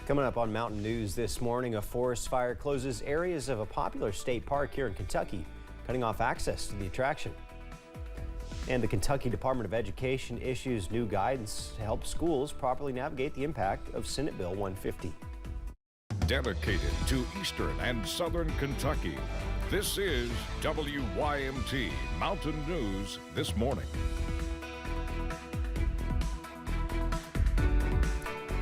Coming up on Mountain News this morning, a forest fire closes areas of a popular state park here in Kentucky, cutting off access to the attraction. And the Kentucky Department of Education issues new guidance to help schools properly navigate the impact of Senate Bill 150. Dedicated to Eastern and Southern Kentucky, this is WYMT Mountain News this morning.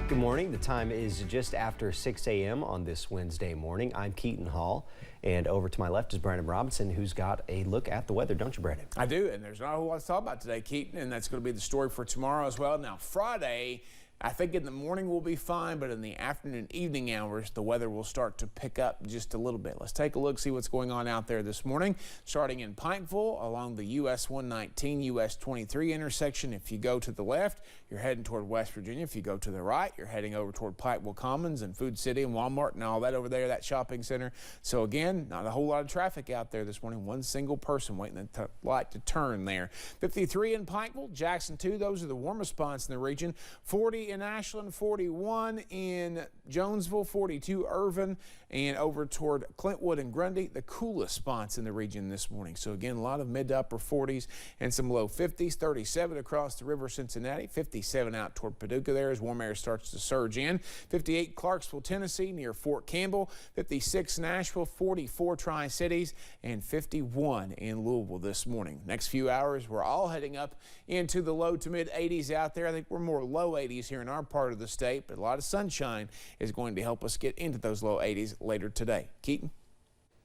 Good morning. The time is just after 6 a.m. on this Wednesday morning. I'm Keaton Hall, and over to my left is Brandon Robinson, who's got a look at the weather, don't you, Brandon? I do, and there's not a whole lot to talk about today, Keaton, and that's going to be the story for tomorrow as well. Now, Friday, I think in the morning we'll be fine, but in the afternoon, evening hours, the weather will start to pick up just a little bit. Let's take a look, see what's going on out there this morning. Starting in Pikeville along the US 119, US 23 intersection. If you go to the left, you're heading toward West Virginia. If you go to the right, you're heading over toward Pikeville Commons and Food City and Walmart and all that over there, that shopping center. So again, not a whole lot of traffic out there this morning. One single person waiting at the light to turn there. 53 in Pikeville, Jackson 2, those are the warmest spots in the region. 40 in Ashland, 41 in Jonesville, 42 Irvin, and over toward Clintwood and Grundy, the coolest spots in the region this morning. So again, a lot of mid to upper 40s and some low 50s. 37 across the river, Cincinnati. 57 out toward Paducah there as warm air starts to surge in. 58 Clarksville, Tennessee near Fort Campbell. 56 Nashville, 44 Tri-Cities, and 51 in Louisville this morning. Next few hours, we're all heading up into the low to mid 80s out there. I think we're more low 80s here in our part of the state, but a lot of sunshine is going to help us get into those low 80s later today. Keaton?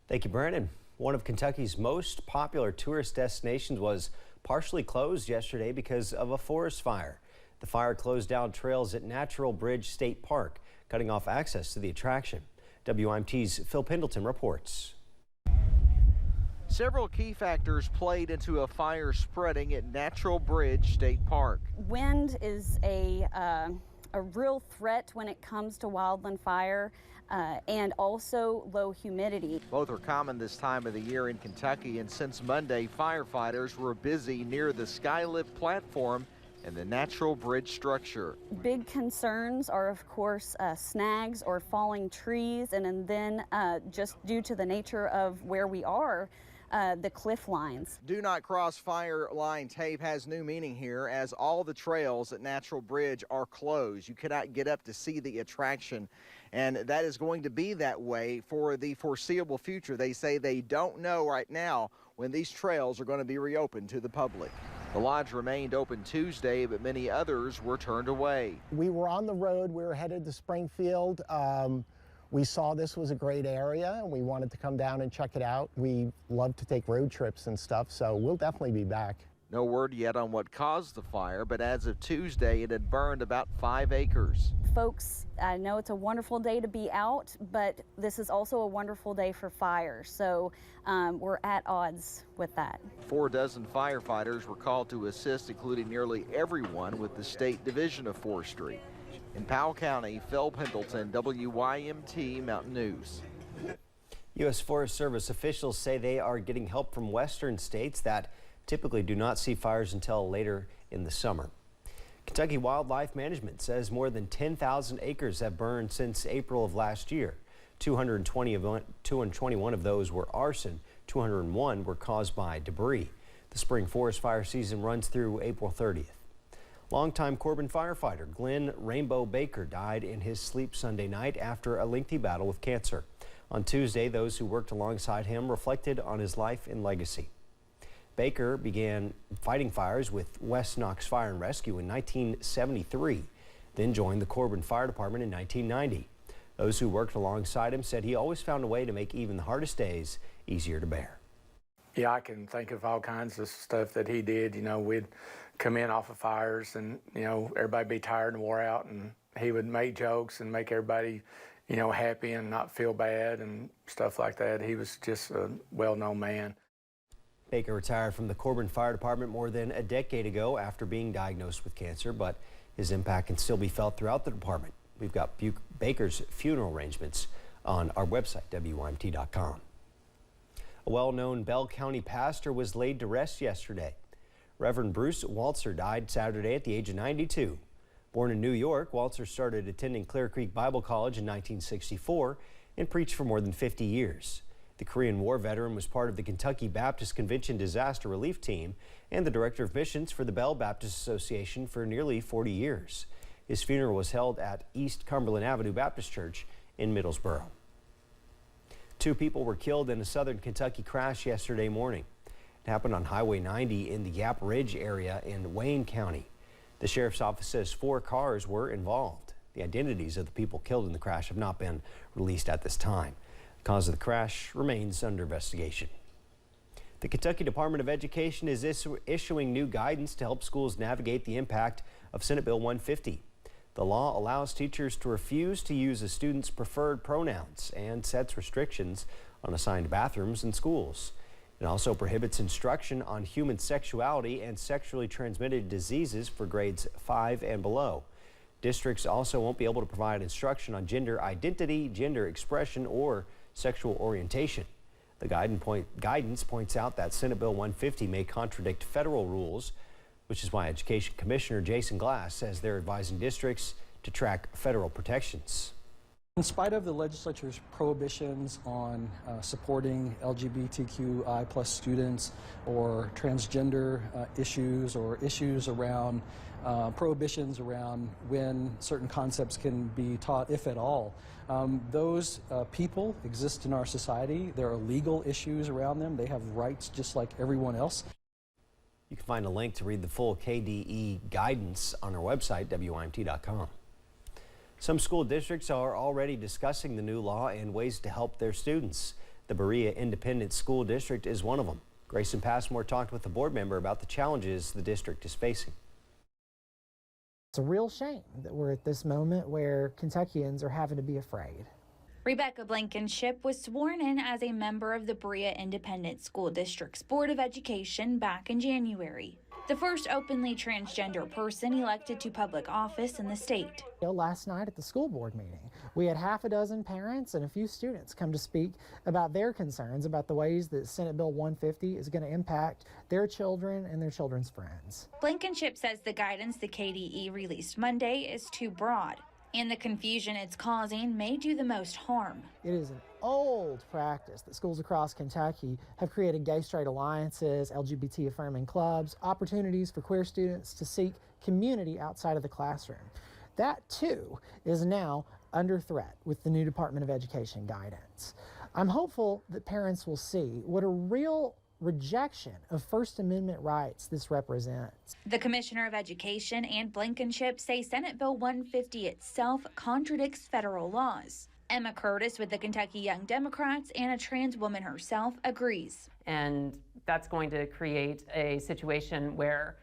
Thank you, Brandon. One of Kentucky's most popular tourist destinations was partially closed yesterday because of a forest fire. The fire closed down trails at Natural Bridge State Park, cutting off access to the attraction. WYMT's Phil Pendleton reports. Several key factors played into a fire spreading at Natural Bridge State Park. Wind is a real threat when it comes to wildland fire, and also low humidity. Both are common this time of the year in Kentucky, and since Monday, firefighters were busy near the Skylift platform and the Natural Bridge structure. Big concerns are, of course, snags or falling trees, and then just due to the nature of where we are, the cliff lines. Do not cross fire line tape has new meaning here, as all the trails at Natural Bridge are closed. You cannot get up to see the attraction, and that is going to be that way for the foreseeable future. They say they don't know right now when these trails are going to be reopened to the public. The lodge remained open Tuesday, but many others were turned away. We were on the road. We were headed to Springfield. We saw this was a great area, and we wanted to come down and check it out. We love to take road trips and stuff, so we'll definitely be back. No word yet on what caused the fire, but as of Tuesday, it had burned about 5 acres. Folks, I know it's a wonderful day to be out, but this is also a wonderful day for fire, so we're at odds with that. 4 firefighters were called to assist, including nearly everyone with the State Division of Forestry. In Powell County, Phil Pendleton, WYMT Mountain News. U.S. Forest Service officials say they are getting help from western states that typically do not see fires until later in the summer. Kentucky Wildlife Management says more than 10,000 acres have burned since April of last year. 221 of those were arson, 201 were caused by debris. The spring forest fire season runs through April 30th. Longtime Corbin firefighter Glenn Rainbow Baker died in his sleep Sunday night after a lengthy battle with cancer. On Tuesday, those who worked alongside him reflected on his life and legacy. Baker began fighting fires with West Knox Fire and Rescue in 1973, then joined the Corbin Fire Department in 1990. Those who worked alongside him said he always found a way to make even the hardest days easier to bear. Yeah, I can think of all kinds of stuff that he did. You know, we'd come in off of fires and, you know, everybody be tired and wore out, and he would make jokes and make everybody, you know, happy and not feel bad and stuff like that. He was just a well-known man. Baker retired from the Corbin Fire Department more than a decade ago after being diagnosed with cancer, but his impact can still be felt throughout the department. We've got Baker's funeral arrangements on our website, WYMT.com. A well-known Bell County pastor was laid to rest yesterday. Reverend Bruce Waltzer died Saturday at the age of 92. Born in New York, Waltzer started attending Clear Creek Bible College in 1964 and preached for more than 50 years. The Korean War veteran was part of the Kentucky Baptist Convention Disaster Relief Team and the Director of Missions for the Bell Baptist Association for nearly 40 years. His funeral was held at East Cumberland Avenue Baptist Church in Middlesboro. 2 people were killed in a southern Kentucky crash yesterday morning. It happened on Highway 90 in the Gap Ridge area in Wayne County. The sheriff's office says 4 cars were involved. The identities of the people killed in the crash have not been released at this time. The cause of the crash remains under investigation. The Kentucky Department of Education is issuing new guidance to help schools navigate the impact of Senate Bill 150. The law allows teachers to refuse to use a student's preferred pronouns and sets restrictions on assigned bathrooms in schools. It also prohibits instruction on human sexuality and sexually transmitted diseases for grades 5 and below. Districts also won't be able to provide instruction on gender identity, gender expression, or sexual orientation. The guidance points out that Senate Bill 150 may contradict federal rules, which is why Education Commissioner Jason Glass says they're advising districts to track federal protections. In spite of the legislature's prohibitions on supporting LGBTQI plus students or transgender issues or issues around prohibitions around when certain concepts can be taught, if at all, those people exist in our society. There are legal issues around them. They have rights just like everyone else. You can find a link to read the full KDE guidance on our website, WYMT.com. Some school districts are already discussing the new law and ways to help their students. The Berea Independent School District is one of them. Grayson Passmore talked with a board member about the challenges the district is facing. It's a real shame that we're at this moment where Kentuckians are having to be afraid. Rebecca Blankenship was sworn in as a member of the Berea Independent School District's Board of Education back in January, the first openly transgender person elected to public office in the state. Last night at the school board meeting, we had half a dozen parents and a few students come to speak about their concerns about the ways that Senate Bill 150 is going to impact their children and their children's friends. Blankenship says the guidance the KDE released Monday is too broad, and the confusion it's causing may do the most harm. It is an old practice that schools across Kentucky have created gay-straight alliances, LGBT-affirming clubs, opportunities for queer students to seek community outside of the classroom. That, too, is now under threat with the new Department of Education guidance. I'm hopeful that parents will see what a real rejection of First Amendment rights this represents. The Commissioner of Education and Blankenship say Senate Bill 150 itself contradicts federal laws. Emma Curtis with the Kentucky Young Democrats and a trans woman herself agrees. And that's going to create a situation where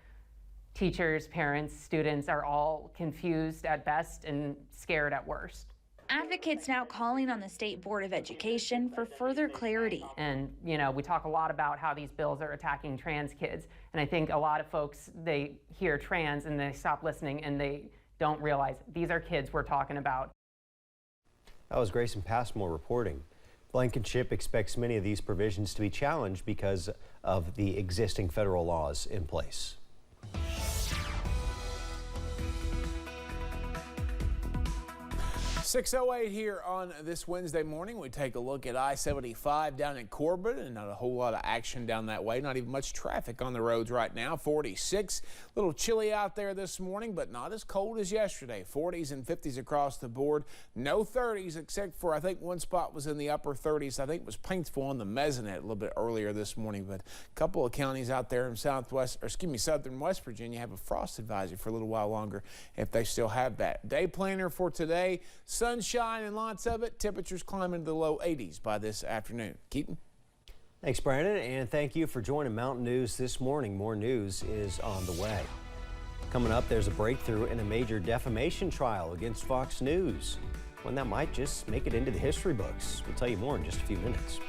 teachers, parents, students are all confused at best and scared at worst. Advocates now calling on the State Board of Education for further clarity. And, you know, we talk a lot about how these bills are attacking trans kids. And I think a lot of folks, they hear trans and they stop listening and they don't realize these are kids we're talking about. That was Grayson Passmore reporting. Blankenship expects many of these provisions to be challenged because of the existing federal laws in place. 6:08 here on this Wednesday morning. We take a look at I-75 down in Corbin, and not a whole lot of action down that way. Not even much traffic on the roads right now. 46, a little chilly out there this morning, but not as cold as yesterday. 40s and 50s across the board. No 30s, except for I think one spot was in the upper 30s. I think it was Paintsville on the Mesonet a little bit earlier this morning, but a couple of counties out there in southern West Virginia have a frost advisory for a little while longer if they still have that. Day planner for today. Sunshine and lots of it. Temperatures climbing to the low 80s by this afternoon. Keaton? Thanks, Brandon, and thank you for joining Mountain News this morning. More news is on the way. Coming up, there's a breakthrough in a major defamation trial against Fox News. One that might just make it into the history books. We'll tell you more in just a few minutes.